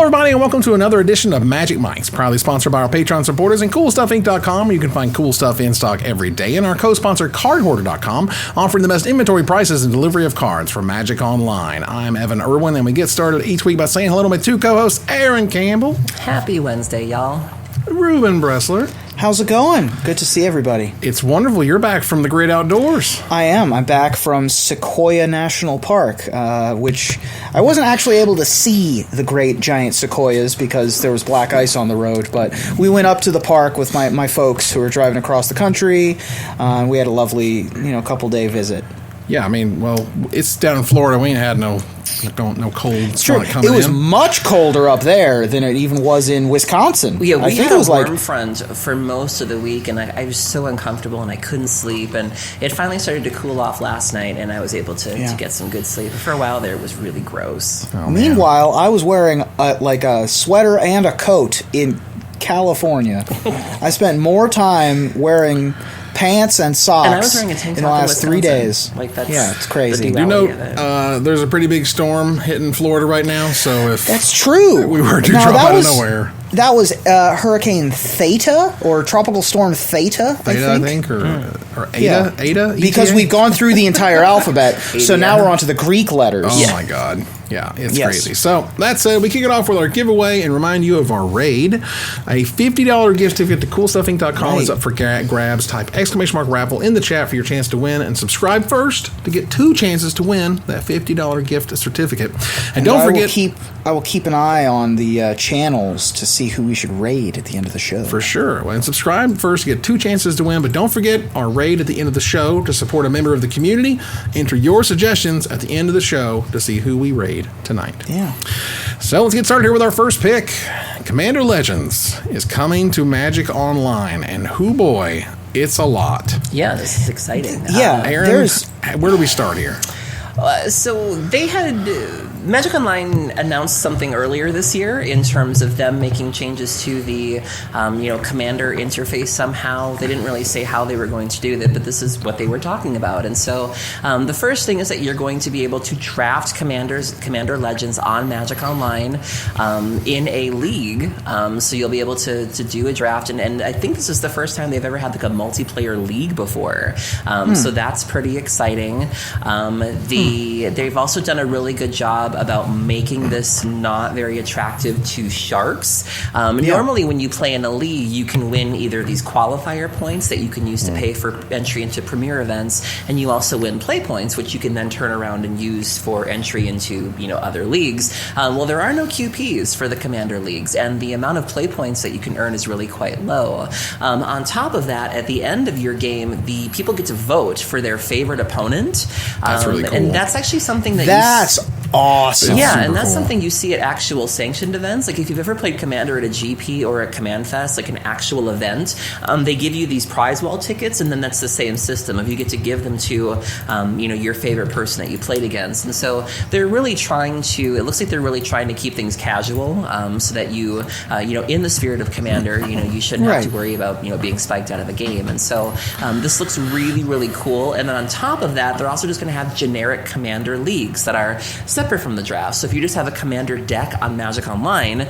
everybody, and welcome to another edition of Magic Mics, proudly sponsored by our Patreon supporters and CoolStuffInc.com, where you can find cool stuff in stock every day, and our co-sponsor CardHoarder.com, offering the best inventory prices and delivery of cards for Magic Online. I'm Evan Irwin, and we get started each week by saying hello to my two co-hosts, Aaron Campbell. Happy Wednesday, y'all. Ruben Bressler. How's it going? Good to see everybody. It's wonderful. You're back from the great outdoors. I am. I'm back from Sequoia National Park, which I wasn't actually able to see the great giant sequoias because there was black ice on the road, but we went up to the park with my folks who were driving across the country, and we had a lovely, couple-day visit. Yeah, I mean, well, it's down in Florida. We ain't had no cold front coming in. It was much colder up there than it even was in Wisconsin. Yeah, we had a warm front for most of the week, and I was so uncomfortable, and I couldn't sleep. And it finally started to cool off last night, and I was able to get some good sleep. But for a while there, it was really gross. Oh, meanwhile, I was wearing a sweater and a coat in California. I spent more time wearing pants and socks and I was wearing a tank top in the last 3 days. It's crazy. You know, there's a pretty big storm hitting Florida right now, so if that's true, we were to drop out of nowhere. That was Hurricane Theta or Tropical Storm Theta, I think, or Ada. Ada, because we've gone through the entire alphabet, so now we're on to the Greek letters. Oh my God. Yeah, it's crazy. So that said, we kick it off with our giveaway and remind you of our raid. A $50 gift certificate to CoolStuffInc.com is up for grabs. Type !raffle in the chat for your chance to win, and subscribe first to get 2 chances to win that $50 gift certificate. And don't forget, I will keep an eye on the channels to see who we should raid at the end of the show. For sure. And subscribe first to get 2 chances to win, but don't forget our raid at the end of the show to support a member of the community. Enter your suggestions at the end of the show to see who we raid tonight. Yeah. So let's get started here with our first pick. Commander Legends is coming to Magic Online, and hoo boy, it's a lot. Yeah, this is exciting. Aaron, where do we start here? So they had Magic Online announced something earlier this year in terms of them making changes to the Commander interface somehow. They didn't really say how they were going to do that, but this is what they were talking about. And so the first thing is that you're going to be able to draft Commander Legends on Magic Online in a league. So you'll be able to do a draft, and I think this is the first time they've ever had like a multiplayer league before. So that's pretty exciting. They've also done a really good job about making this not very attractive to sharks. Normally when you play in a league, you can win either these qualifier points that you can use to pay for entry into premier events, and you also win play points, which you can then turn around and use for entry into other leagues. Well, there are no QPs for the Commander leagues, and the amount of play points that you can earn is really quite low. On top of that, at the end of your game, the people get to vote for their favorite opponent. That's really cool. And that's actually something that awesome. Yeah, and that's something you see at actual sanctioned events. Like if you've ever played Commander at a GP or at CommandFest, like an actual event, they give you these prize wall tickets, and then that's the same system of you get to give them to your favorite person that you played against. And so they're really trying to. It looks like they're really trying to keep things casual, so that you in the spirit of Commander, you shouldn't have to worry about being spiked out of a game. And so this looks really, really cool. And then on top of that, they're also just going to have generic Commander leagues that are separate from the draft. So if you just have a Commander deck on Magic Online,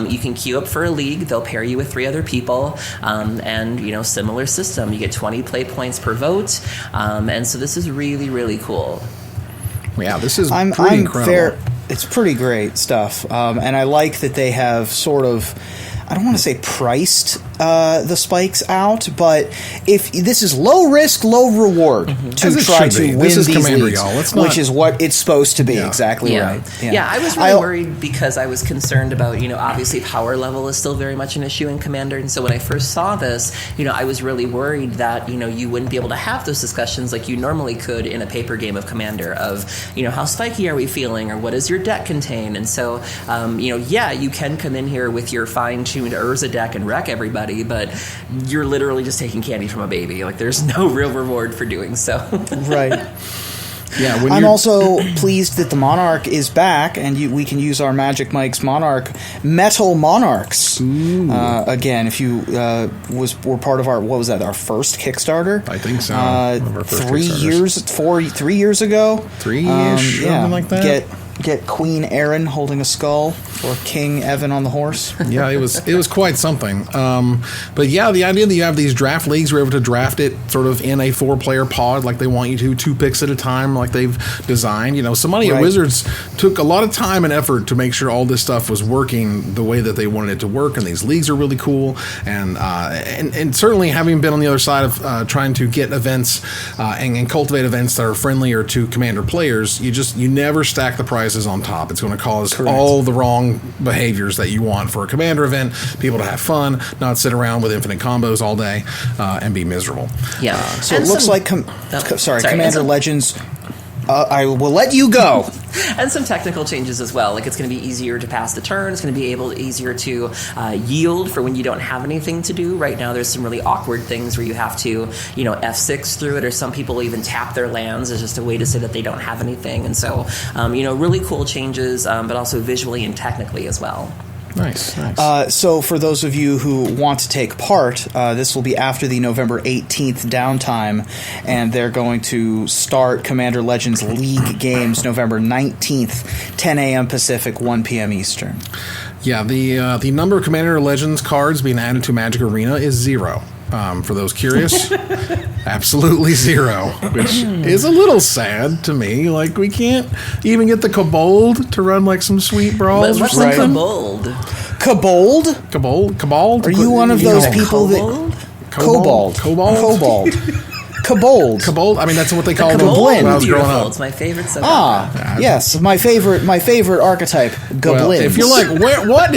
you can queue up for a league. They'll pair you with 3 other people, and similar system. You get 20 play points per vote, and so this is really, really cool. Yeah, this is pretty incredible. It's pretty great stuff, and I like that they have sort of, I don't want to say priced the spikes out, but if this is low risk, low reward to try to win these leagues, which is what it's supposed to be. Exactly right. Yeah, I was really worried because I was concerned about, obviously power level is still very much an issue in Commander, and so when I first saw this, I was really worried that, you wouldn't be able to have those discussions like you normally could in a paper game of Commander of, how spiky are we feeling, or what does your deck contain? And so, you can come in here with your fine-tuned Urza deck and wreck everybody, but you're literally just taking candy from a baby. Like, there's no real reward for doing so. Right. Yeah, I'm also pleased that the Monarch is back, and we can use our Magic Mike's Monarch Metal Monarchs again. If you were part of our, what was that? Our first Kickstarter, I think so. 3 years ago, 3-ish, something like that. get Queen Erin holding a skull or King Evan on the horse. Yeah, it was quite something. But yeah, the idea that you have these draft leagues, we're able to draft it sort of in a 4-player pod like they want you to, 2 picks at a time like they've designed. Somebody at Wizards took a lot of time and effort to make sure all this stuff was working the way that they wanted it to work, and these leagues are really cool. And certainly having been on the other side of trying to get events and cultivate events that are friendlier to Commander players, you never stack the prices on top. It's going to cause all the wrong behaviors that you want for a Commander event. People to have fun, not sit around with infinite combos all day and be miserable. Yeah. So it looks like Commander Legends. I will let you go. And some technical changes as well. Like, it's going to be easier to pass the turn. It's going to be easier to yield for when you don't have anything to do. Right now, there's some really awkward things where you have to, F6 through it, or some people even tap their lands as just a way to say that they don't have anything. And so, really cool changes, but also visually and technically as well. Nice. So for those of you who want to take part, this will be after the November 18th downtime, and they're going to start Commander Legends League games November 19th, 10 a.m. Pacific, 1 p.m. Eastern. Yeah, the number of Commander Legends cards being added to Magic Arena is 0. For those curious, absolutely 0, which is a little sad to me. Like, we can't even get the Kobold to run like some sweet brawls. What's the Kobold? Kobold? Are you one of those people that... Kobold. Kobold. I mean, that's what they called them when I was growing up. It's my favorite subject. Yes, my favorite archetype, goblins. Well, if you're like, what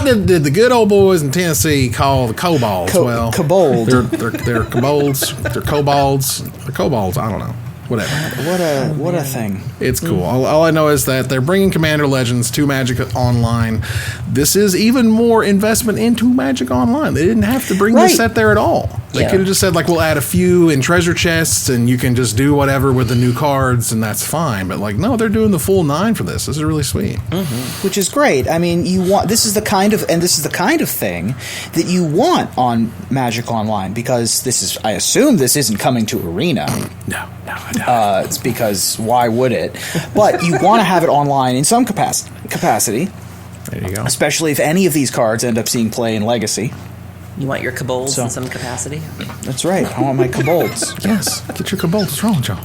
did the good old boys in Tennessee call the kobolds? Kobold. They're kobolds. They're kobolds. They're kobolds. I don't know. Whatever. What a thing. It's cool. All I know is that they're bringing Commander Legends to Magic Online. This is even more investment into Magic Online. They didn't have to bring this set there at all. They could have just said, like, we'll add a few in treasure chests and you can just do whatever with the new cards and that's fine. But, like, no, they're doing the full 9 for this. This is really sweet. Mm-hmm. Which is great. I mean, this is the kind of thing that you want on Magic Online, because I assume this isn't coming to Arena. No. It's because why would it? But you want to have it online in some capacity. There you go. Especially if any of these cards end up seeing play in Legacy. You want your kobolds in some capacity? That's right. I want my kobolds. Yes. Get your kobolds. What's wrong with y'all?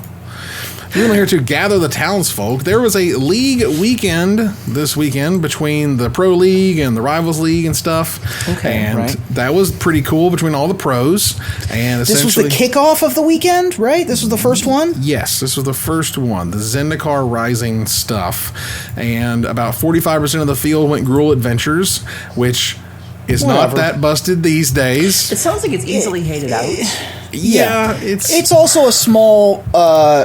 We're here to gather the townsfolk. There was a league weekend this weekend between the Pro League and the Rivals League and stuff. Okay, and that was pretty cool between all the pros. And this was the kickoff of the weekend, right? This was the first one? Yes, this was the first one, the Zendikar Rising stuff. And about 45% of the field went Gruul Adventures, which is not that busted these days. It sounds like it's easily hated out. Yeah, it's also a small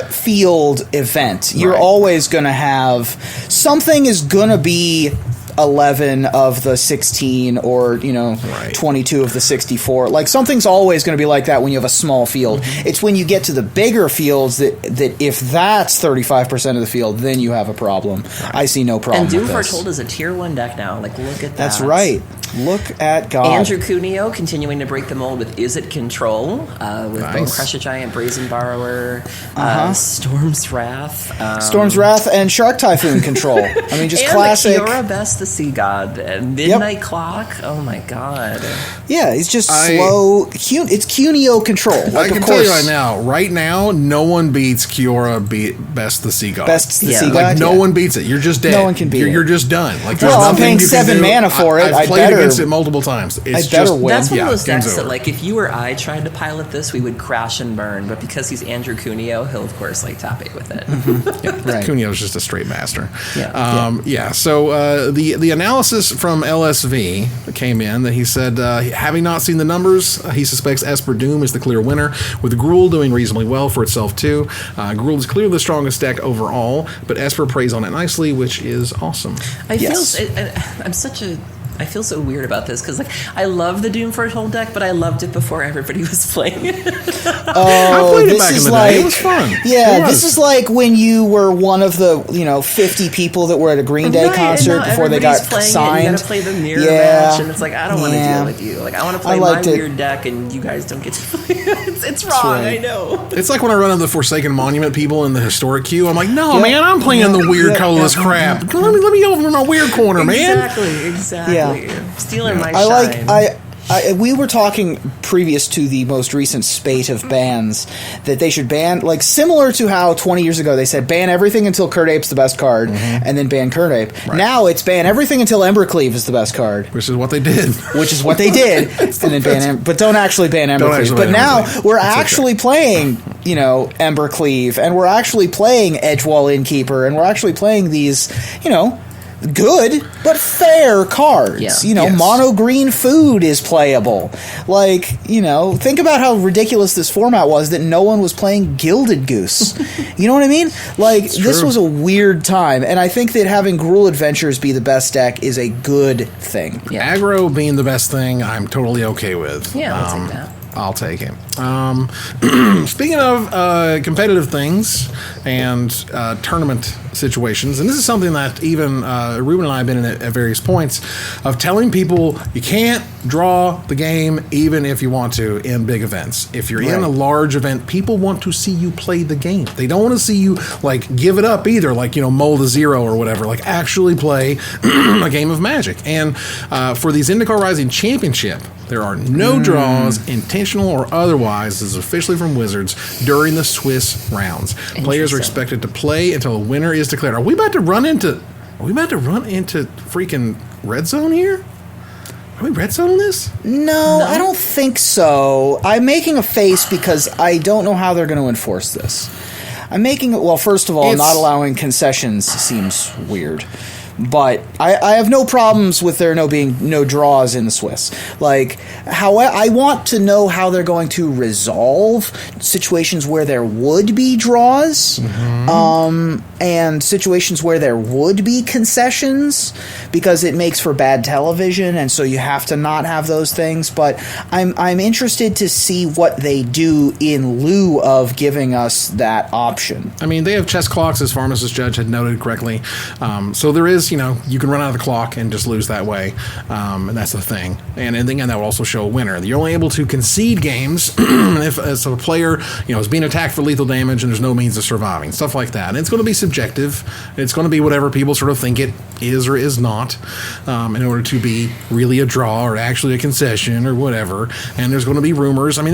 field event. You're always going to have something is going to be 11 of the 16 or 22 of the 64. Like, something's always going to be like that when you have a small field. Mm-hmm. It's when you get to the bigger fields that if that's 35% of the field, then you have a problem. Right. I see no problem with this. And Doom Foretold is a tier 1 deck now. Like, look at that. That's right. Look at God. Andrew Cuneo continuing to break the mold with Is It Control? With Bone Crusher Giant, Brazen Borrower, Storm's Wrath. Storm's Wrath and Shark Typhoon control. I mean, just and classic. Kiora Best the Sea God. And Midnight Clock. Oh my God. Yeah, it's just slow. It's Cuneo control. Like, I can tell you right now, no one beats Kiora Best the Sea God. Best the Sea God. Like, no one beats it. You're just dead. No one can beat it. You're just done. Like, well, I'm paying 7 mana for it. I've played against it multiple times. It's I better win. That's one of those decks that, like, if you or I tried to pilot this, we would crash and burn. But because he's Andrew Cuneo, he'll of course top 8 with it. Right. Cuneo's just a straight master. Yeah. So the analysis from LSV came in that he said, having not seen the numbers, he suspects Esper Doom is the clear winner, with Gruul doing reasonably well for itself too. Gruul is clearly the strongest deck overall, but Esper preys on it nicely, which is awesome. I'm such a I feel so weird about this because, like, I love the Doom Foretold deck, but I loved it before everybody was playing it. I played it back in the day. It was fun. Yeah, this is like when you were one of the 50 people that were at a Green Day concert before they got signed. You got to play the mirror match, and it's like, I don't want to deal with you. Like, I want to play my weird deck, and you guys don't get to play it. It's wrong. Right. I know. It's like when I run into the Forsaken Monument people in the historic queue. I'm like, no, man, I'm playing the weird colorless crap. Let me over in my weird corner, man. Exactly. Yeah. Stealing my shine. We were talking previous to the most recent spate of bans that they should ban, like similar to how 20 years ago they said ban everything until Kurt Ape's the best card, and then ban Kurt Ape. Right. Now it's ban everything until Embercleave is the best card, which is what they did. And then ban, but don't actually ban Embercleave. But now we're actually playing, Embercleave, and we're actually playing Edgewall Innkeeper, and we're actually playing these, good but fair cards. Mono green food is playable. Like, think about how ridiculous this format was that no one was playing Gilded Goose. You know what I mean? Like, this was a weird time, and I think that having Gruul Adventures be the best deck is a good thing. Yeah. Aggro being the best thing, I'm totally okay with. Yeah, I'll take that. I'll take him. Speaking of competitive things and tournament situations, and this is something that even Ruben and I have been in at various points of telling people you can't draw the game even if you want to in big events. If you're in a large event, people want to see you play the game. They don't want to see you like give it up either, like mold a zero or whatever. Like actually play a game of Magic. And for these IndyCar Rising Championship, there are no draws, intentional or otherwise, this is officially from Wizards, during the Swiss rounds. Players are expected to play until a winner is declared. Are we about to run into freaking red zone here? Are we red zoning this? No, I don't think so. I'm making a face because I don't know how they're going to enforce this. First of all, not allowing concessions seems weird. But I have no problems with there being no draws in the Swiss. Like, I want to know how they're going to resolve situations where there would be draws, and situations where there would be concessions, because it makes for bad television, and so you have to not have those things. But I'm interested to see what they do in lieu of giving us that option. I mean, they have chess clocks, as Pharmacist Judge had noted correctly. So there is, you can run out of the clock and just lose that way. And that's the thing. And in the end, that will also show a winner. You're only able to concede games if as a player, is being attacked for lethal damage and there's no means of surviving. Stuff like that. And it's going to be subjective. It's going to be whatever people sort of think it is or is not, in order to be really a draw or actually a concession or whatever. And there's going to be rumors. I mean,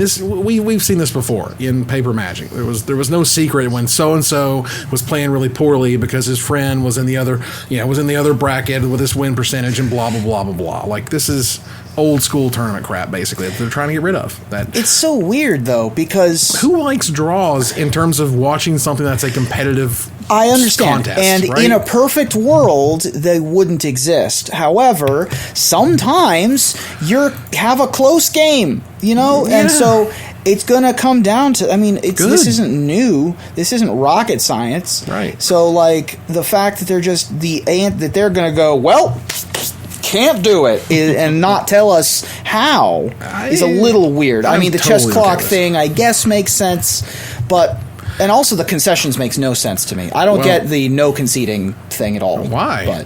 we've seen this before in Paper Magic. There was no secret when so-and-so was playing really poorly because his friend was in the other bracket with this win percentage and blah, blah, blah, blah, blah. Like, this is old school tournament crap, basically, that they're trying to get rid of. It's so weird, though, because... Who likes draws in terms of watching something that's a competitive I understand. contest, and right? In a perfect world, they wouldn't exist. However, sometimes you have a close game, and so... It's going to come down to, this isn't new. This isn't rocket science. Right. So, like, the fact that they're just that they're going to go, well, can't do it, and not tell us how is a little weird. The chess clock thing, I guess, makes sense, and also the concessions makes no sense to me. I don't get the no conceding thing at all. Why?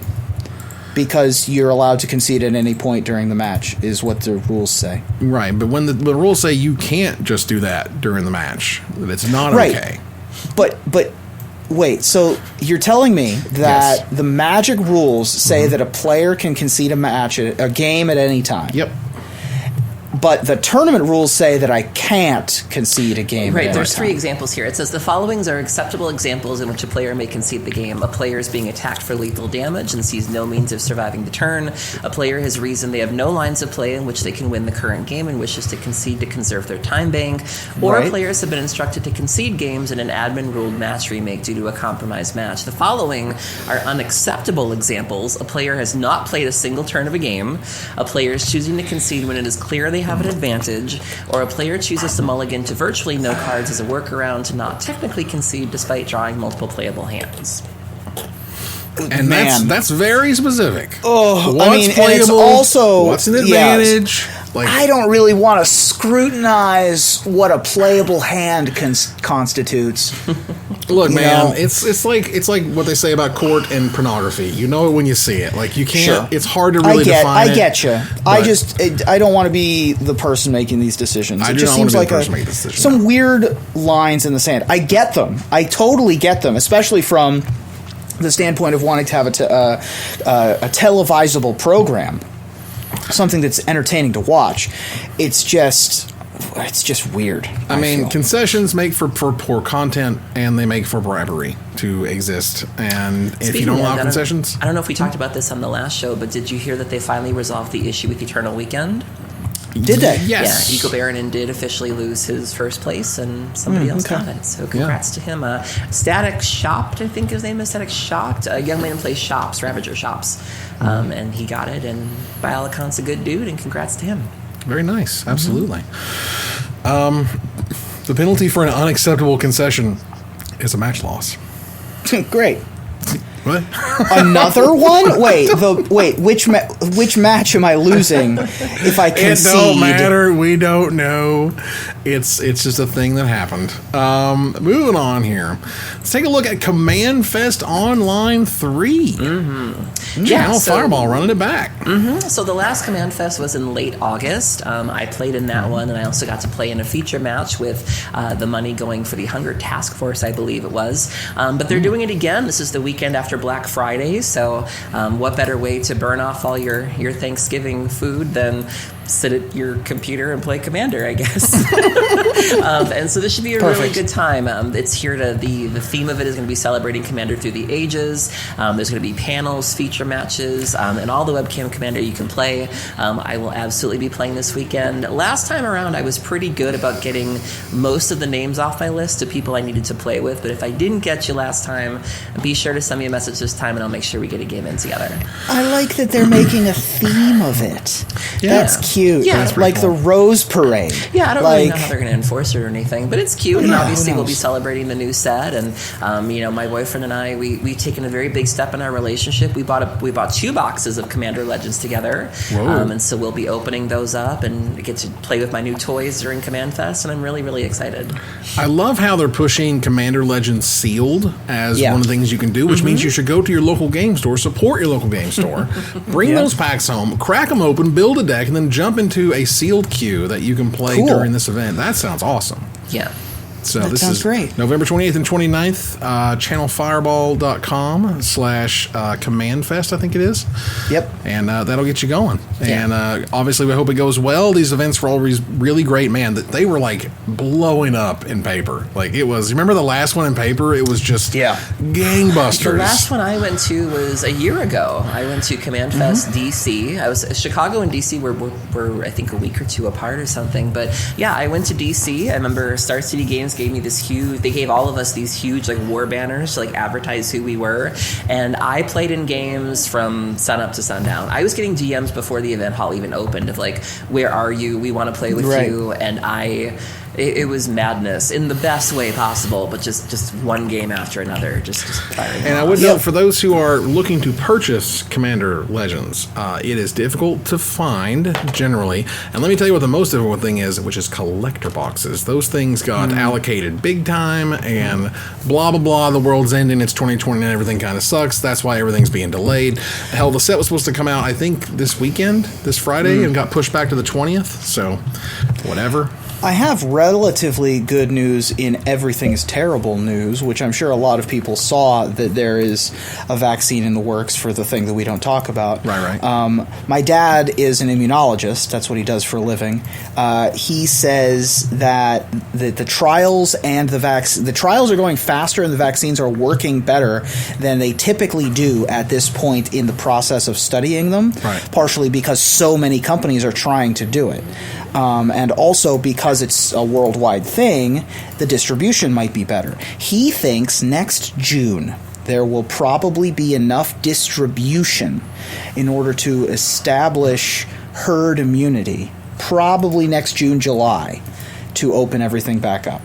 Because you're allowed to concede at any point during the match, is what the rules say. Right, but when the rules say you can't just do that during the match, that it's not okay. But wait, so you're telling me that the Magic rules say that a player can concede a game at any time? Yep. But the tournament rules say that I can't concede a game. Right, there's three examples here. It says the followings are acceptable examples in which a player may concede the game. A player is being attacked for lethal damage and sees no means of surviving the turn. A player has reasoned they have no lines of play in which they can win the current game and wishes to concede to conserve their time bank. Or players have been instructed to concede games in an admin-ruled match remake due to a compromised match. The following are unacceptable examples. A player has not played a single turn of a game. A player is choosing to concede when it is clear they have an advantage, or a player chooses to mulligan to virtually no cards as a workaround to not technically concede despite drawing multiple playable hands. And man, that's very specific. Oh, what's I mean, playable, and it's also what's an advantage? Like, I don't really want to scrutinize what a playable hand constitutes. Look, man, it's like what they say about court and pornography. You know it when you see it. Like, you can't. Sure. It's hard to really define it. I get you. I don't want to be the person making these decisions. It just seems like some weird lines in the sand. I get them. I totally get them, especially from the standpoint of wanting to have a televisable program. Something that's entertaining to watch. It's just weird. I mean, concessions make for poor content, and they make for bribery to exist. And if you don't allow concessions, I don't know if we talked about this on the last show, but did you hear that they finally resolved the issue with Eternal Weekend? Did they? Yes. Yeah, Eco Baronin did officially lose his first place, and somebody else got it. So congrats to him. Static Shopped, I think his name is Static Shopped. A young man plays Shops, Ravager Shops. And he got it, and by all accounts, a good dude, and congrats to him. Very nice. Absolutely. The penalty for an unacceptable concession is a match loss. Great. What? Another one? Wait. Which match am I losing if I concede? It don't matter. We don't know. It's just a thing that happened. Moving on here. Let's take a look at CommandFest Online 3. Yeah, Fireball running it back. So the last CommandFest was in late August. I played in that one, and I also got to play in a feature match with the money going for the Hunger Task Force, I believe it was. But they're doing it again. This is the weekend after Black Friday, so what better way to burn off all your Thanksgiving food than sit at your computer and play Commander, I guess. And so this should be a really good time. It's here to the theme of it is going to be celebrating Commander through the ages. There's going to be panels, feature matches, and all the webcam Commander you can play. I will absolutely be playing this weekend. Last time around, I was pretty good about getting most of the names off my list of people I needed to play with, but if I didn't get you last time, be sure to send me a message this time, and I'll make sure we get a game in together. I like that they're making a theme of it. Yeah. That's cute. Yeah, it's like cool. The Rose Parade. Yeah, I don't really know how they're going to enforce it or anything, but it's cute, and obviously we'll be celebrating the new set, and my boyfriend and I, we've taken a very big step in our relationship. We bought 2 boxes of Commander Legends together, and so we'll be opening those up and get to play with my new toys during CommandFest, and I'm really, really excited. I love how they're pushing Commander Legends sealed as one of the things you can do, which means you should go to your local game store, support your local game store, bring those packs home, crack them open, build a deck, and then jump into a sealed queue that you can play during this event. That sounds awesome. Yeah. So this is great. November 28th and 29th, channelfireball.com/CommandFest, I think it is. Yep. And that'll get you going. Yeah. And obviously we hope it goes well. These events were always really great. Man, they were like blowing up in paper. Like it was, remember the last one in paper? It was just gangbusters. The last one I went to was a year ago. I went to CommandFest DC. Chicago and DC were I think a week or 2 apart or something. But yeah, I went to DC. I remember Star City Games gave me they gave all of us these huge like war banners to like advertise who we were, and I played in games from sun up to sundown. I was getting DMs before the event hall even opened of like, where are you? We want to play with you. And it was madness in the best way possible, but just one game after another, just firing. And I would note, for those who are looking to purchase Commander Legends, it is difficult to find generally. And let me tell you what the most difficult thing is, which is collector boxes. Those things got allocated big time, and blah, blah, blah, the world's ending, it's 2020 and everything kind of sucks. That's why everything's being delayed. Hell, the set was supposed to come out, I think, this Friday, and got pushed back to the 20th, so whatever. I have relatively good news in Everything is Terrible news, which I'm sure a lot of people saw, that there is a vaccine in the works for the thing that we don't talk about. Right. My dad is an immunologist. That's what he does for a living. He says that the trials and the trials are going faster and the vaccines are working better than they typically do at this point in the process of studying them, partially because so many companies are trying to do it. And also because it's a worldwide thing, the distribution might be better. He thinks next June there will probably be enough distribution in order to establish herd immunity, probably next June, July, to open everything back up.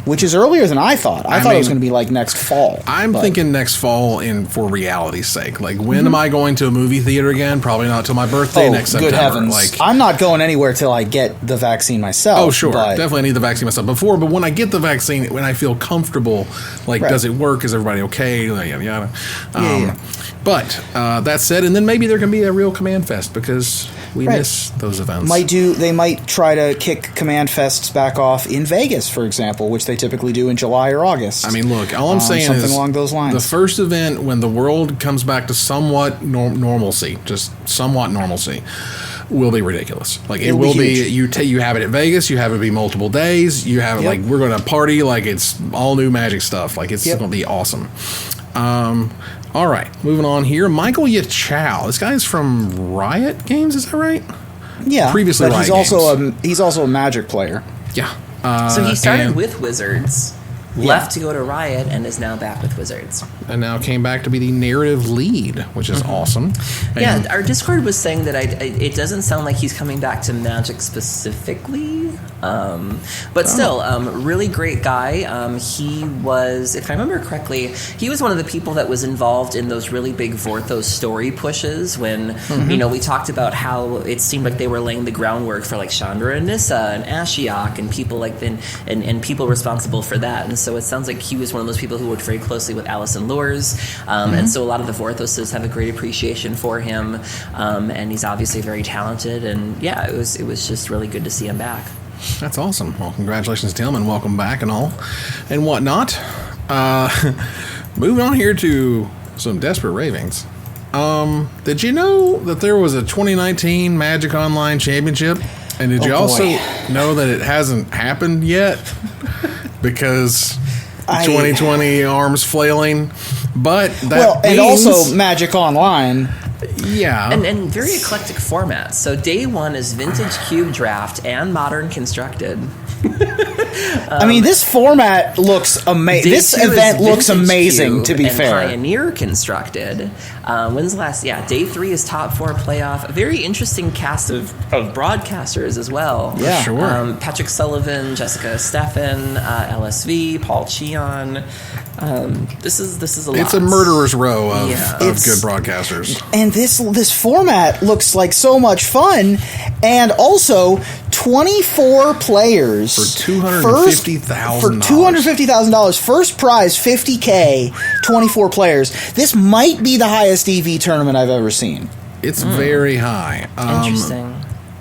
which is earlier than I thought. I thought it was going to be like next fall. I'm thinking next fall for reality's sake. Like, when am I going to a movie theater again? Probably not till my birthday next September. Good heavens. Like, I'm not going anywhere till I get the vaccine myself. Oh, sure. Definitely need the vaccine myself before. But when I get the vaccine, when I feel comfortable, like, does it work? Is everybody okay? Yada, yada. But that said, and then maybe there can be a real CommandFest because we miss those events. They might try to kick CommandFests back off in Vegas, for example, which they typically do in July or August. I mean, look, all I'm saying something is along those lines. The first event when the world comes back to somewhat normalcy, just somewhat normalcy, will be ridiculous. Like, it will be you have it at Vegas, you have it be multiple days, you have it like we're going to party like it's all new Magic stuff. Like, it's going to be awesome. All right, moving on here. Michael Yichao. This guy's from Riot Games, is that right? Yeah, previously but Riot he's also a Magic player. Yeah. So he started with Wizards, left to go to Riot, and is now back with Wizards. And now came back to be the narrative lead, which is awesome. And our Discord was saying that it doesn't sound like he's coming back to Magic specifically. But still, really great guy. He was, if I remember correctly, he was one of the people that was involved in those really big Vorthos story pushes when, we talked about how it seemed like they were laying the groundwork for like Chandra and Nissa and Ashiok and people like and people responsible for that. And so it sounds like he was one of those people who worked very closely with Allison Lures. And so a lot of the Vorthoses have a great appreciation for him. And he's obviously very talented. And yeah, it was just really good to see him back. That's awesome. Well, congratulations to him, and welcome back and all, and whatnot. Moving on here to some desperate ravings. Did you know that there was a 2019 Magic Online Championship? And did you also know that it hasn't happened yet? Because 2020 arms flailing. But that and also Magic Online. Yeah. And very eclectic formats. So day one is Vintage Cube Draft and Modern Constructed. I mean, this format looks amazing. This event looks amazing, to be fair. Pioneer Constructed. When's the last? Yeah, day 3 is Top 4 Playoff. A very interesting cast of broadcasters as well. Yeah, sure. Patrick Sullivan, Jessica Steffen, LSV, Paul Cheon. This is a lot. It's a murderer's row of good broadcasters. And this format looks like so much fun, and also 24 players for $250,000. For $250,000, first prize $50K, 24 players. This might be the highest EV tournament I've ever seen. It's very high. Interesting.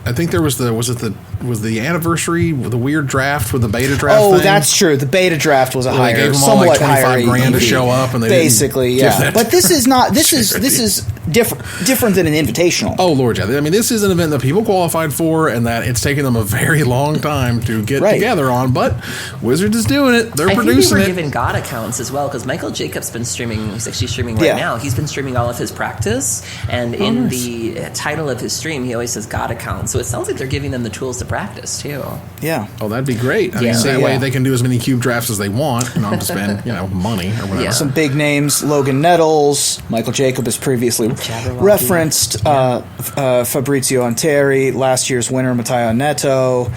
I think there was the anniversary, the weird draft with the beta draft. Oh, thing. That's true. The beta draft was a higher, they gave them somewhat all like $25,000 higher to show up, and they basically, didn't give that. But this is not. This is different than an invitational. Oh Lord, yeah. I mean, this is an event that people qualified for, and that it's taken them a very long time to get together on. But Wizards is doing it. They're producing it. I think they were given God accounts as well, because Michael Jacob's been streaming. He's actually streaming right now. He's been streaming all of his practice, and in the title of his stream, he always says God account. So it sounds like they're giving them the tools to practice too. Yeah. Oh, that'd be great. I mean, that way they can do as many cube drafts as they want and not have to spend, money or whatever. Yeah. Some big names: Logan Nettles, Michael Jacob has previously referenced, Fabrizio Anteri, last year's winner Matteo Neto,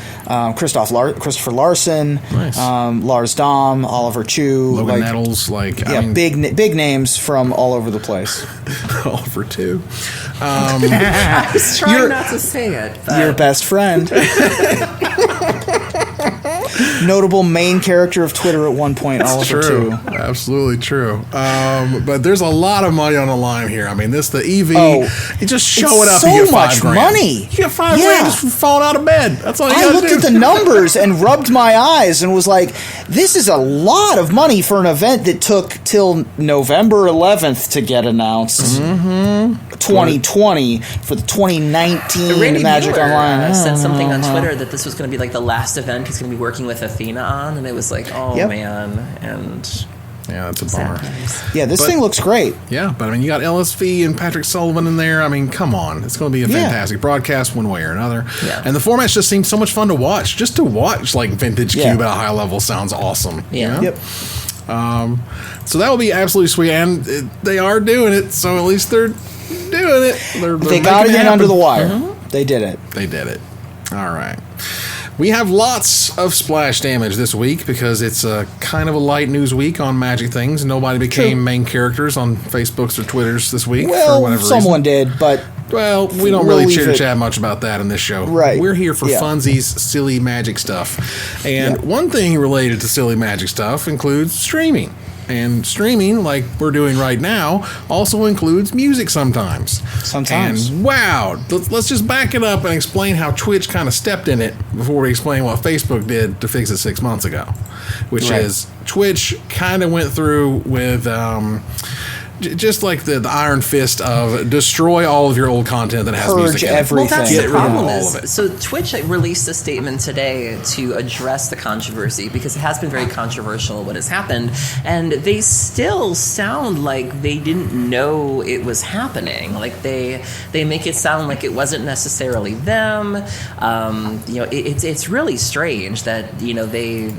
Christopher Larson, Lars Dom, Oliver Chu, Logan Nettles, big names from all over the place. Oliver Chu. I was trying not to say it. But. Your best friend. Notable main character of Twitter at one point, Oliver Chu. Absolutely true. But there's a lot of money on the line here. I mean, the EV, you just show it up and you get $5,000. So much money. You get $5,000 just from falling out of bed. That's all you I looked at the numbers and rubbed my eyes and was like, this is a lot of money for an event that took till November 11th to get announced. 2020 for the 2019 Magic Online. Said something on Twitter that this was going to be like the last event he's going to be working with Athena on, and it was like, man, and yeah, that's a bummer. Yeah, this thing looks great. Yeah, but I mean, you got LSV and Patrick Sullivan in there. I mean, come on, it's going to be a fantastic broadcast one way or another. Yeah. And the formats just seem so much fun to watch. Just to watch like Vintage Cube at a high level sounds awesome. Yeah. Yep. So that will be absolutely sweet, and they are doing it. So at least they're doing it. They're they got it in under the wire. They did it. They did it. All right. We have lots of splash damage this week because it's a kind of a light news week on Magic things. Nobody became main characters on Facebooks or Twitters this week for whatever reason. Someone did, but... Well, we don't really chitter-chat much about that in this show. Right. We're here for funsies, silly Magic stuff. And one thing related to silly Magic stuff includes streaming. And streaming, like we're doing right now, also includes music sometimes. Sometimes. And wow, let's just back it up and explain how Twitch kind of stepped in it before we explain what Facebook did to fix it 6 months ago. Which is Twitch kind of went through with... just like the iron fist of destroy all of your old content that has music in it. Everything. Well, that's the problem all of it. So Twitch released a statement today to address the controversy because it has been very controversial what has happened, and they still sound like they didn't know it was happening. Like they make it sound like it wasn't necessarily them. It's really strange that they.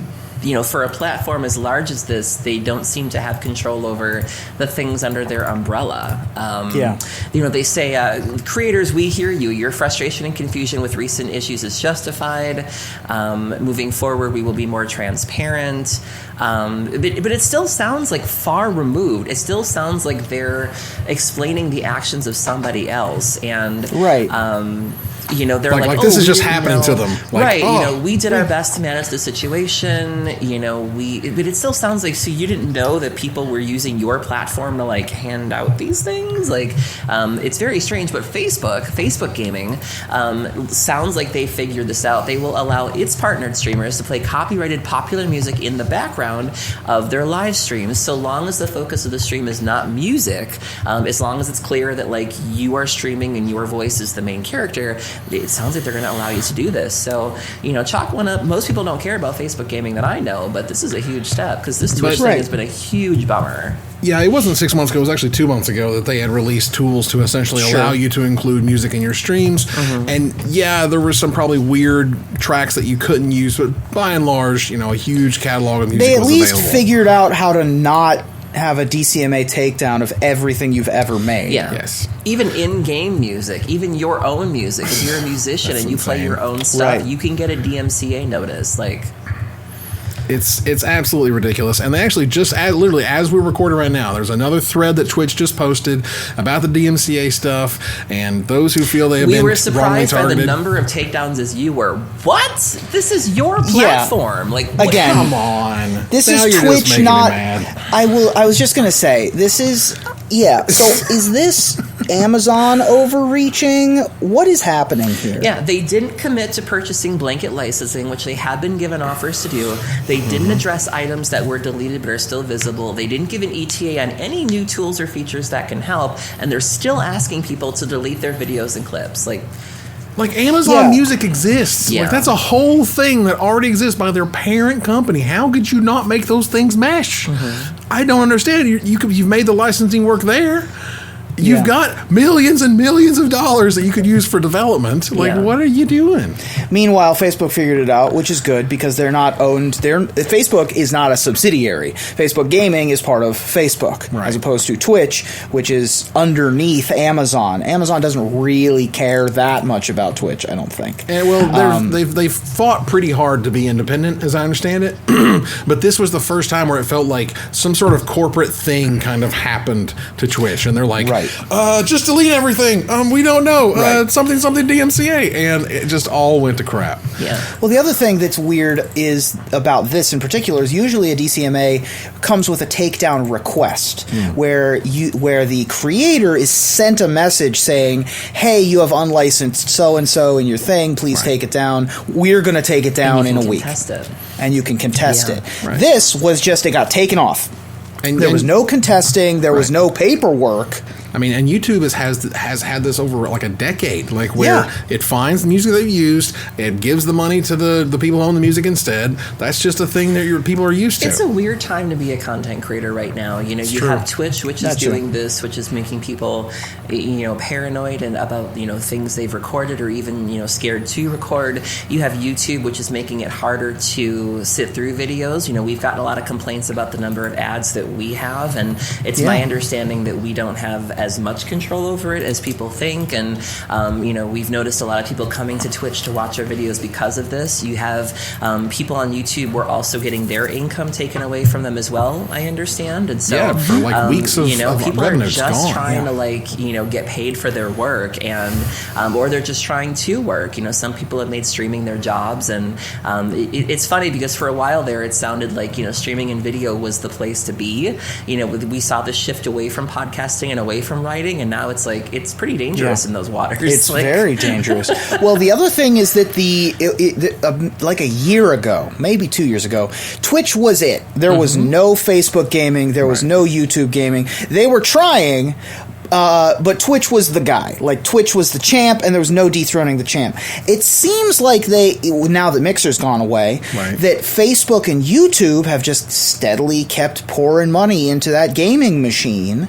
For a platform as large as this, they don't seem to have control over the things under their umbrella. They say, creators, we hear you. Your frustration and confusion with recent issues is justified. Moving forward, we will be more transparent. But it still sounds like far removed. It still sounds like they're explaining the actions of somebody else. And they're like this is just happening to them. We did our best to manage the situation. But it still sounds like, so you didn't know that people were using your platform to hand out these things? It's very strange. But Facebook Gaming, sounds like they figured this out. They will allow its partnered streamers to play copyrighted popular music in the background of their live streams, so long as the focus of the stream is not music, as long as it's clear that you are streaming and your voice is the main character. It sounds like they're going to allow you to do this. So, chalk one up. Most people don't care about Facebook Gaming that I know, but this is a huge step because this Twitch thing has been a huge bummer. Yeah, it wasn't 6 months ago. It was actually 2 months ago that they had released tools to essentially allow you to include music in your streams. Mm-hmm. And there were some probably weird tracks that you couldn't use, but by and large, a huge catalog of music was available. They at least figured out how to not have a DCMA takedown of everything you've ever made. Yeah. Yes. Even in-game music, even your own music. If you're a musician and you play your own stuff, you can get a DMCA notice. It's absolutely ridiculous. And they actually just, literally as we're recording right now, there's another thread that Twitch just posted about the DMCA stuff, and those who feel they have been wrongly targeted. We were surprised by the number of takedowns as you were. What? This is your platform. Again, come on. This now is Twitch, not... I was just going to say, this is... Yeah, so is this Amazon overreaching? What is happening here? Yeah, they didn't commit to purchasing blanket licensing, which they had been given offers to do. They didn't address items that were deleted but are still visible. They didn't give an ETA on any new tools or features that can help, and they're still asking people to delete their videos and clips. Amazon Music exists. Yeah. That's a whole thing that already exists by their parent company. How could you not make those things mesh? Mm-hmm. I don't understand. You've made the licensing work there. You've got millions and millions of dollars that you could use for development. What are you doing? Meanwhile, Facebook figured it out, which is good because they're not owned. Facebook is not a subsidiary. Facebook Gaming is part of Facebook, as opposed to Twitch, which is underneath Amazon. Amazon doesn't really care that much about Twitch, I don't think. And they've fought pretty hard to be independent, as I understand it. But this was the first time where it felt like some sort of corporate thing kind of happened to Twitch, and they're like, just delete everything. We don't know. Something DMCA. And it just all went to crap. Yeah. Well, the other thing that's weird is about this in particular is usually a DCMA comes with a takedown request where the creator is sent a message saying, hey, you have unlicensed so-and-so in your thing. Please take it down. We're going to take it down in a week. And you can contest it. Right. This was just, it got taken off. And there was no contesting. There was no paperwork. I mean, and YouTube has had this over a decade, where it finds the music they've used, it gives the money to the people who own the music instead. That's just a thing that people are used to. It's a weird time to be a content creator right now. You have Twitch, which is doing this, which is making people, paranoid and about things they've recorded or even scared to record. You have YouTube, which is making it harder to sit through videos. We've gotten a lot of complaints about the number of ads that we have, and it's my understanding that we don't have as much control over it as people think, and we've noticed a lot of people coming to Twitch to watch our videos because of this. You have people on YouTube were also getting their income taken away from them as well, I understand, and so for like weeks of people are just gone. trying to get paid for their work, and or they're just trying to work. Some people have made streaming their jobs, and it's funny because for a while there it sounded like streaming and video was the place to be. We saw the shift away from podcasting and away from writing, and now it's like it's pretty dangerous in those waters. It's very dangerous. Well, the other thing is that like a year ago, maybe 2 years ago, Twitch was it. There was no Facebook gaming. There was no YouTube gaming. They were trying. But Twitch was the guy. Like, Twitch was the champ, and there was no dethroning the champ. It seems like now that Mixer's gone away, that Facebook and YouTube have just steadily kept pouring money into that gaming machine,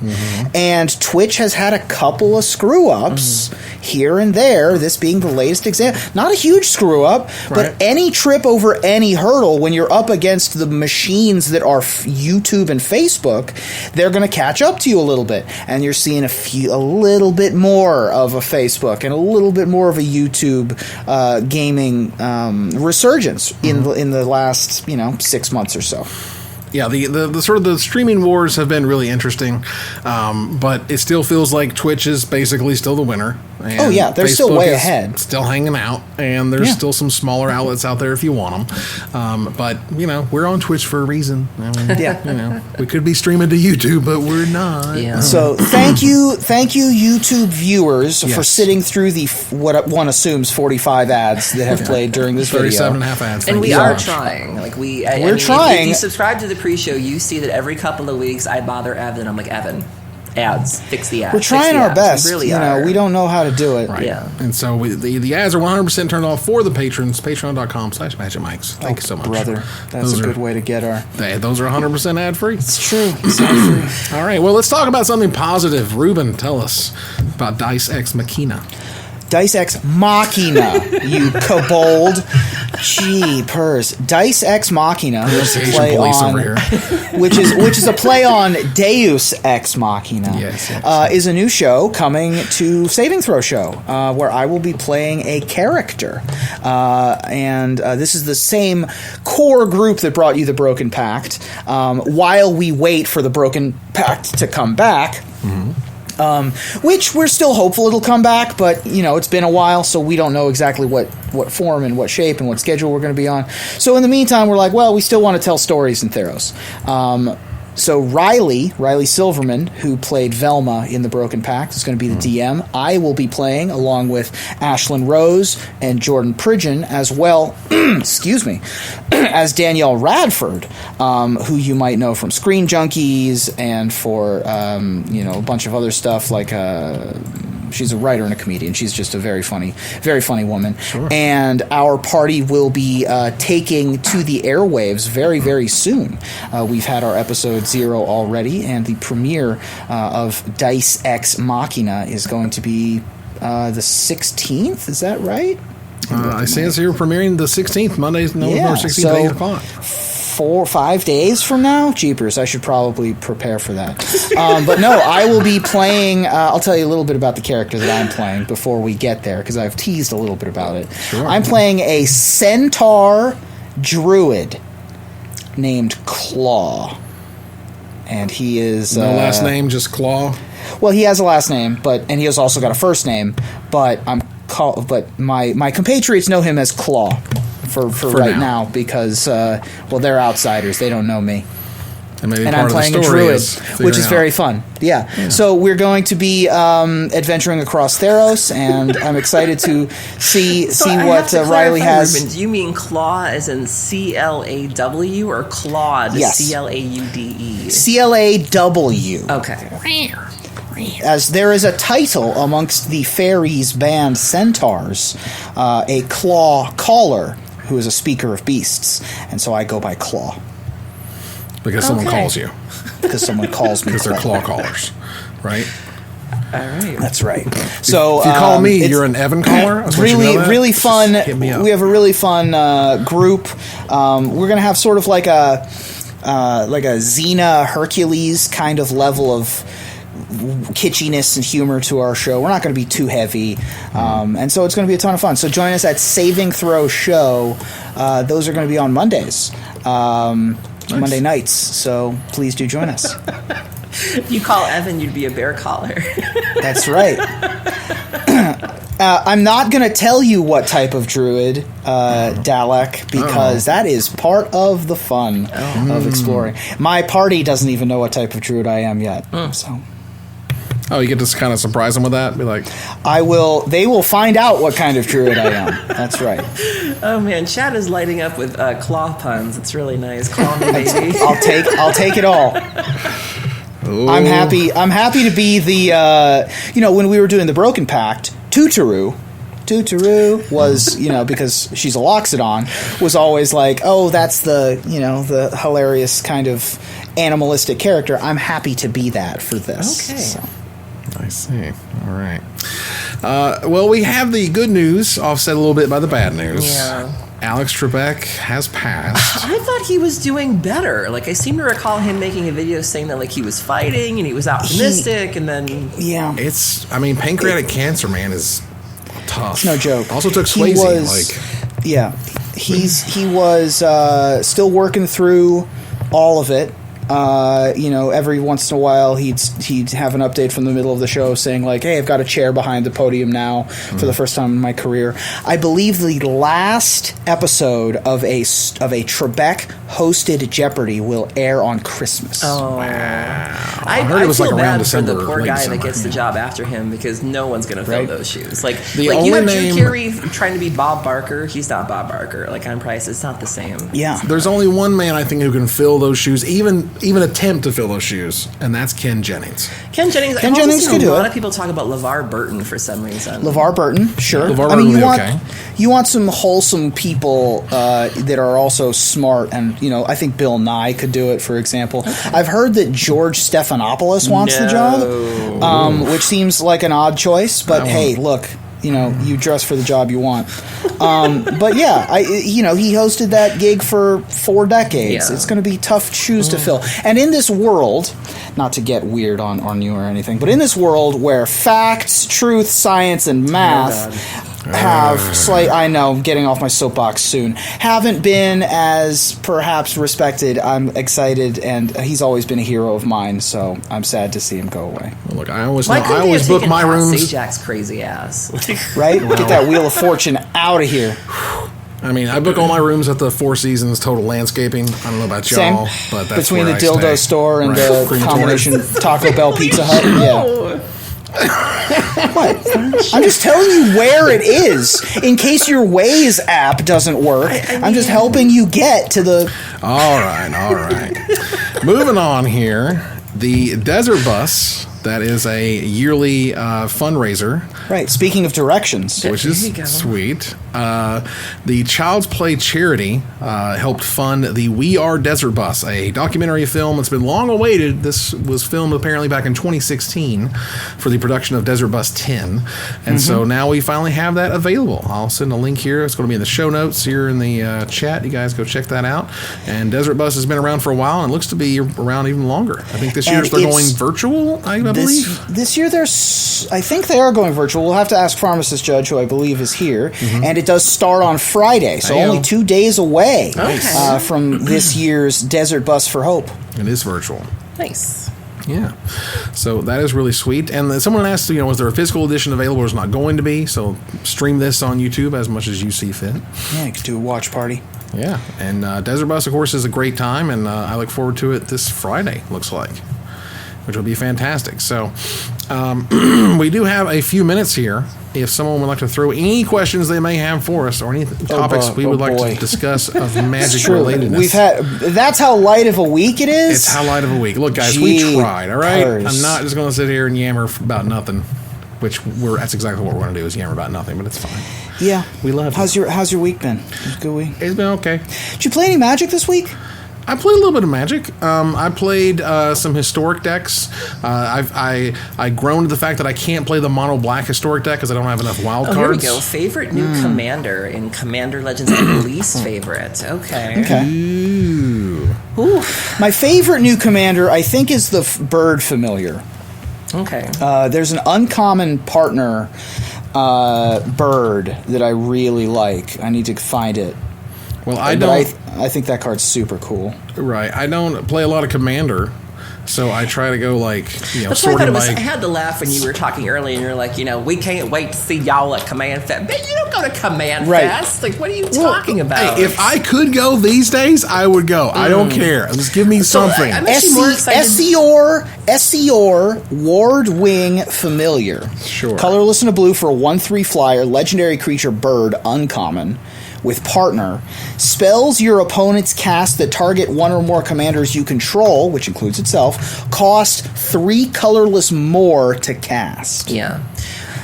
and Twitch has had a couple of screw-ups here and there, this being the latest example. Not a huge screw-up, but any trip over any hurdle, when you're up against the machines that are YouTube and Facebook, they're going to catch up to you a little bit, and you're seeing a little bit more of a Facebook and a little bit more of a YouTube gaming resurgence in the last 6 months or so. Yeah, the sort of the streaming wars have been really interesting, but it still feels like Twitch is basically still the winner. And they're still way ahead. Still hanging out, and there's still some smaller outlets out there if you want them. But we're on Twitch for a reason. We could be streaming to YouTube, but we're not. Yeah. So thank you, YouTube viewers, for sitting through what one assumes 45 ads that have played during this video. 37 and a half ads. And we are trying. We're trying. If you subscribe to the pre-show, you see that every couple of weeks I bother Evan. I'm like, Evan, ads, fix the ads. We're trying our best. We really are. We don't know how to do it. Right. Yeah. And so the ads are 100% turned off for the patrons. Patreon.com/MagicMikes. Thank you so much. Brother, that's a good way to get our... Those are 100% ad free. It's true. It's not free. All right. Well, let's talk about something positive. Ruben, tell us about Dice Ex Machina. Dice Ex Machina, you kobold. Jeepers. Dice Ex Machina, which is a play on Deus Ex Machina, is a new show coming to Saving Throw Show, where I will be playing a character. And this is the same core group that brought you the Broken Pact, while we wait for the Broken Pact to come back. Which we're still hopeful it'll come back, but it's been a while, so we don't know exactly what form and what shape and what schedule we're going to be on. So in the meantime, we're like, well, we still want to tell stories in Theros. So Riley Silverman, who played Velma in the Broken Pact, is going to be the DM. I will be playing along with Ashlyn Rose and Jordan Pridgeon, as well, excuse me, as Danielle Radford, who you might know from Screen Junkies and for a bunch of other stuff like. She's a writer and a comedian. She's just a very funny woman. Sure. And our party will be taking to the airwaves very, very soon. We've had our episode 0 already, and the premiere of Dice Ex Machina is going to be the 16th. Is that right? I see it's here premiering the 16th, Monday, November 16th at 8 o'clock. 4 or 5 days from now? Jeepers, I should probably prepare for that. But no, I will be playing... I'll tell you a little bit about the character that I'm playing before we get there, because I've teased a little bit about it. Sure. I'm playing a centaur druid named Claw. And he is... No last name, just Claw? Well, he has a last name, and he has also got a first name, but my compatriots know him as Claw. For right now, because they're outsiders. They don't know me. And I'm playing a druid, which is very fun. Yeah. So we're going to be adventuring across Theros, and I'm excited to see what Riley has. Ruben, do you mean Claw as in CLAW or Claude? Yes. CLAUDE? CLAW. Okay. As there is a title amongst the fairies band centaurs, a claw caller, who is a speaker of beasts, and so I go by Claw. Because someone calls you. Because someone calls me. Because they're claw callers, right? All right. That's right. So if you call me, you're an Evan caller. Really fun. We have a really fun group. We're gonna have sort of like a Xena Hercules kind of level of kitschiness and humor to our show. We're not going to be too heavy, and so it's going to be a ton of fun. So join us at Saving Throw Show. Those are going to be on Mondays, Monday nights. So please do join us. If you call Evan, you'd be a bear caller. That's right. I'm not going to tell you what type of druid, Dalek, because that is part of the fun of exploring. My party doesn't even know what type of druid I am yet. So, you get to kind of surprise them with that? Be like, they will find out what kind of druid I am. That's right. Oh man, chat is lighting up with claw puns. It's really nice. Call me baby. I'll take it all. Ooh. I'm happy to be the when we were doing the Broken Pact, Tutaru was, because she's a Loxodon, was always like, oh, that's the hilarious kind of animalistic character. I'm happy to be that for this. Okay. So. I see. All right. Well, we have the good news offset a little bit by the bad news. Yeah. Alex Trebek has passed. I thought he was doing better. Like, I seem to recall him making a video saying that, like, he was fighting and he was optimistic, and then... Yeah. Pancreatic cancer, man, is tough. It's no joke. Also took Swayze. Yeah. He was still working through all of it. Every once in a while he'd have an update from the middle of the show saying like, hey, I've got a chair behind the podium now for the first time in my career. I believe the last episode of a Trebek hosted Jeopardy will air on Christmas. Oh, wow. I heard it was feel like around bad December, for the poor late guy December. that gets the job after him, because no one's going to fill those shoes. Like the you have name... Drew Carey trying to be Bob Barker. He's not Bob Barker. Like, I'm Price, it's not the same. Yeah. There's only one man, I think, who can fill those shoes, even attempt to fill those shoes, and that's Ken Jennings. Ken Jennings can do it. A lot of people talk about LeVar Burton for some reason. LeVar Burton, sure. LeVar Burton you want some wholesome people that are also smart, and I think Bill Nye could do it, for example. Okay. I've heard that George Stephanopoulos wants the job, which seems like an odd choice, but hey, look, you dress for the job you want. But yeah, he hosted that gig for 4 decades. Yeah. It's going to be tough shoes to fill. And in this world, not to get weird on you or anything, but in this world where facts, truth, science, and math I know, getting off my soapbox soon, haven't been as perhaps respected, I'm excited, and he's always been a hero of mine, so I'm sad to see him go away. Well, look, I always book my rooms. Sajak's crazy ass. Right? Get that Wheel of Fortune out of here. I book all my rooms at the Four Seasons Total Landscaping. I don't know about y'all, but that's between the dildo store and the combination Taco Bell Pizza Hut. Yeah. What? I'm just telling you where it is in case your Waze app doesn't work. I'm just helping you get to the... All right. Moving on here. The Desert Bus, that is a yearly fundraiser. Right, speaking of directions. Which is sweet. The Child's Play charity helped fund the We Are Desert Bus, a documentary film that's been long awaited. This was filmed apparently back in 2016 for the production of Desert Bus 10. And so now we finally have that available. I'll send a link here. It's going to be in the show notes here in the chat. You guys go check that out. And Desert Bus has been around for a while and looks to be around even longer. I think this year they're going virtual, I believe. This year I think they are going virtual. We'll have to ask Pharmacist Judge, who I believe is here. And it does start on Friday, so only 2 days away from this year's Desert Bus for Hope. It is virtual. Nice. Yeah. So that is really sweet. And someone asked, was there a physical edition available? It's not going to be, so stream this on YouTube as much as you see fit. Yeah, you could do a watch party. Yeah. And Desert Bus, of course, is a great time, and I look forward to it this Friday, looks like, which will be fantastic. So we do have a few minutes here. If someone would like to throw any questions they may have for us or any topics we would like to discuss of magic relatedness. That's how light of a week it is? It's how light of a week. Look, guys, we tried, all right? I'm not just going to sit here and yammer about nothing, that's exactly what we're going to do, is yammer about nothing, but it's fine. Yeah. We love it. How's your week been? It was a good week? It's been okay. Did you play any Magic this week? I played a little bit of Magic. I played some historic decks. I groaned at the fact that I can't play the mono black historic deck because I don't have enough wild cards. Here we go. Favorite new commander in Commander Legends and least favorite. Okay. Ooh. My favorite new commander, I think, is the Bird Familiar. Okay. There's an uncommon partner bird that I really like. I need to find it. Well, I don't. I think that card's super cool. Right. I don't play a lot of Commander, so I try to go That's sort why of I had to laugh when you were talking earlier, and you're like, we can't wait to see y'all at CommandFest. But you don't go to CommandFest. Like, what are you talking about? Hey, if I could go these days, I would go. I don't care. Just give me something. I'm actually more excited. SCR Ward Wing Familiar. Sure. Colorless and a blue for a 1/3 flyer, legendary creature bird, uncommon. With partner, spells your opponents cast that target one or more commanders you control, which includes itself, cost 3 colorless more to cast. Yeah.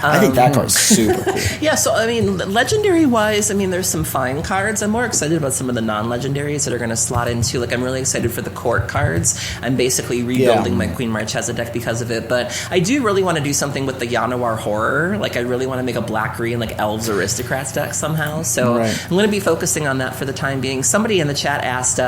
I think that card's super cool. Yeah, so, legendary-wise, there's some fine cards. I'm more excited about some of the non-legendaries that are going to slot into, I'm really excited for the court cards. I'm basically rebuilding my Queen Marchesa deck because of it, but I do really want to do something with the Yanawar Horror. I really want to make a black-green, Elves Aristocrats deck somehow, so I'm going to be focusing on that for the time being. Somebody in the chat asked,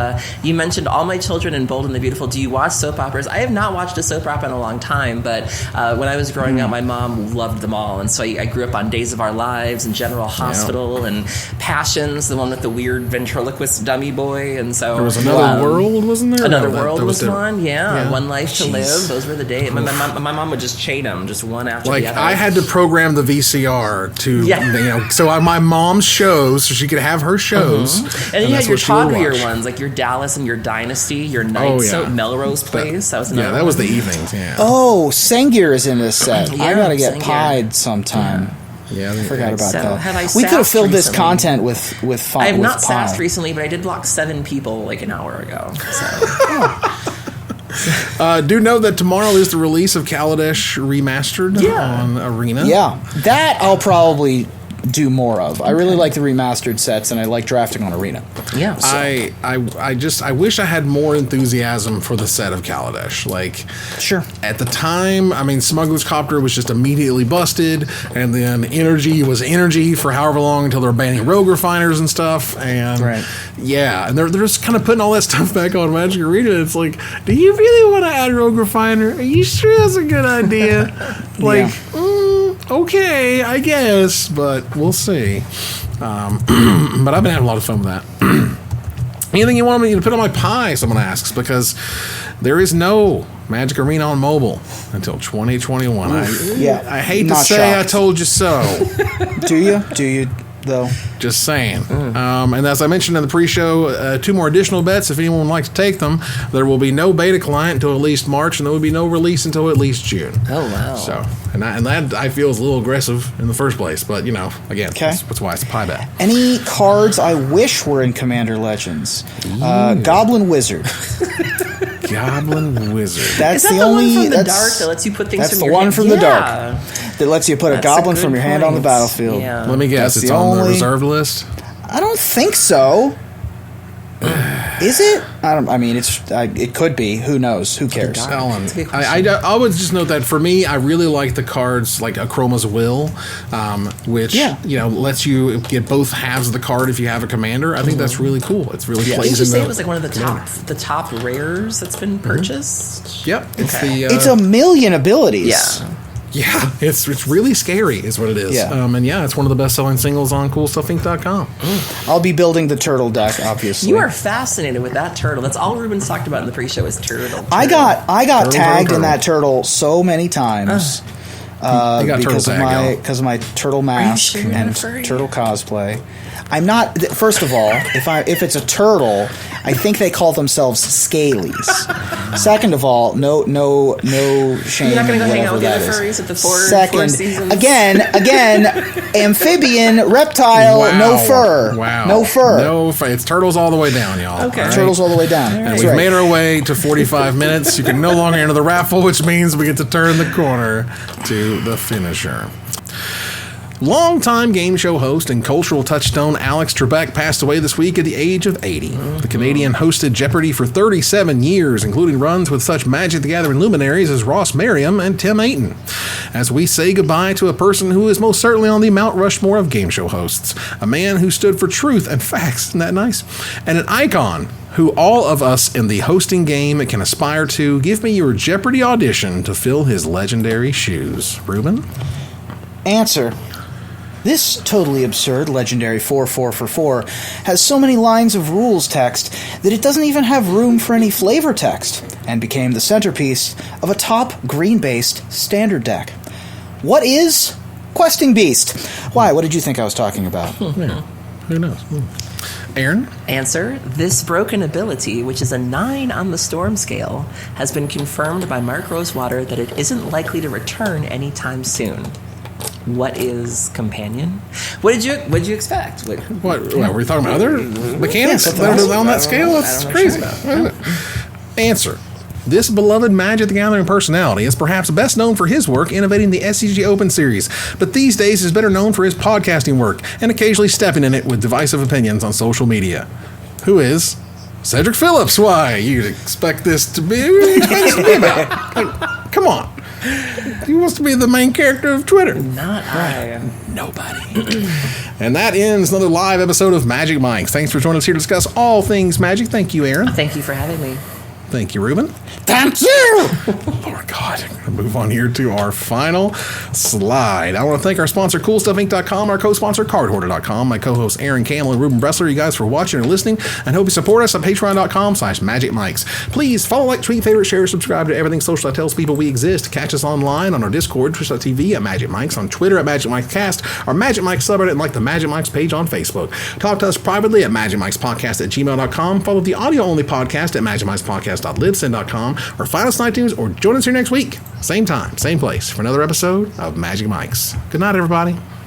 you mentioned All My Children and Bold and the Beautiful. Do you watch soap operas? I have not watched a soap opera in a long time, but when I was growing up, my mom loved them all. And so I grew up on Days of Our Lives and General Hospital and Passions, the one with the weird ventriloquist dummy boy. And so there was Another World, wasn't there? Another World was one, yeah. One Life to Live. Those were the days. My mom would just chain them, just one after the other. I had to program the VCR to, so my mom's shows, so she could have her shows. And then you had your tawdrier ones, like your Dallas and your Dynasty, your Nights at Melrose Place. That was another that was the evenings, Oh, Sengir is in this set. I gotta get Sengir. Pied sometime. Yeah, I forgot about that. We could have filled this content with fun. I have not sassed recently, but I did block 7 people an hour ago. So. Do know that tomorrow is the release of Kaladesh Remastered on Arena. Yeah, that I'll probably do more of. I really like the remastered sets, and I like drafting on Arena. Yeah, so. I wish I had more enthusiasm for the set of Kaladesh. Sure. At the time, Smuggler's Copter was just immediately busted, and then Energy was Energy for however long until they were banning Rogue Refiners and stuff. And and they're just kind of putting all that stuff back on Magic Arena. It's like, do you really want to add Rogue Refiner? Are you sure that's a good idea? Okay, I guess, but we'll see. But I've been having a lot of fun with that. Anything you want me to put on my pie, someone asks, because there is no Magic Arena on mobile until 2021. I hate to say I told you so. Do you, though? Just saying. And as I mentioned in the pre-show, 2 more additional bets if anyone would like to take them. There will be no beta client until at least March, and there will be no release until at least June. Oh, wow. So, and that I feel is a little aggressive in the first place, but again, that's why it's a pie bet. Any cards I wish were in Commander Legends? Goblin Wizard. Goblin Wizard. That's the only one from the dark that lets you put things from your hand? That's the one from the dark that lets you put a goblin from your hand on the battlefield. Yeah. Let me guess, it's on the reserved list? I don't think so. Is it? It could be. Who knows? Who cares? Ellen, I would just note that for me, I really like the cards like Akroma's Will, which lets you get both halves of the card if you have a commander. I think that's really cool. It's really plays in the. Did you say it was one of the top rares that's been purchased? Yep, it's a million abilities. Yeah. Yeah, it's really scary is what it is. Yeah. It's one of the best-selling singles on CoolStuffInc.com. I'll be building the turtle deck, obviously. You are fascinated with that turtle. That's all Ruben's talked about in the pre-show is turtle. I got tagged in that turtle so many times because of my turtle mask and turtle cosplay. I'm not. First of all, if it's a turtle, I think they call themselves scalies. Second of all, no shame. You're not going to go hang out with the other is. furries at the four seasons. Again, amphibian, reptile, no fur. Wow. No fur. No fur. It's turtles all the way down, y'all. Okay. Right? Turtles all the way down. And we've made our way to 45 minutes. You can no longer enter the raffle, which means we get to turn the corner to the finisher. Longtime game show host and cultural touchstone Alex Trebek passed away this week at the age of 80. The Canadian hosted Jeopardy for 37 years, including runs with such Magic the Gathering luminaries as Ross Merriam and Tim Ayton. As we say goodbye to a person who is most certainly on the Mount Rushmore of game show hosts, a man who stood for truth and facts, isn't that nice? And an icon who all of us in the hosting game can aspire to. Give me your Jeopardy audition to fill his legendary shoes. Ruben? Answer. This totally absurd legendary 4-4-4 has so many lines of rules text that it doesn't even have room for any flavor text, and became the centerpiece of a top green-based standard deck. What is Questing Beast? Why? What did you think I was talking about? Yeah, who knows? Aaron? Answer. This broken ability, which is a 9 on the storm scale, has been confirmed by Mark Rosewater that it isn't likely to return anytime soon. What is Companion? What did you expect? What were we talking about? Other mechanics that are on that scale? That's crazy. Answer. This beloved Magic the Gathering personality is perhaps best known for his work innovating the SCG Open series, but these days is better known for his podcasting work and occasionally stepping in it with divisive opinions on social media. Who is Cedric Phillips? Why, you'd expect this to be about? Like, come on. He wants to be the main character of Twitter. Not I. Nobody. And that ends another live episode of Magic Mics. Thanks for joining us here to discuss all things Magic. Thank you, Aaron. Thank you for having me. Thank you, Ruben. Thank you! Lord God. I'm going to move on here to our final slide. I want to thank our sponsor, CoolStuffInc.com, our co-sponsor, CardHoarder.com, my co-hosts, Aaron Campbell and Ruben Bressler, you guys for watching and listening, and hope you support us at Patreon.com/MagicMics. Please follow, like, tweet, favorite, share, subscribe to everything social that tells people we exist. Catch us online on our Discord, Twitch.tv at Magic Mics, on Twitter at Magic Mics Cast, our Magic Mics subreddit, and like the Magic Mics page on Facebook. Talk to us privately at MagicMicsPodcast@gmail.com. Follow the audio-only podcast at MagicMicsPodcast.libsyn.com, or find us on iTunes, or join us here next week. Same time, same place, for another episode of Magic Mics. Good night, everybody.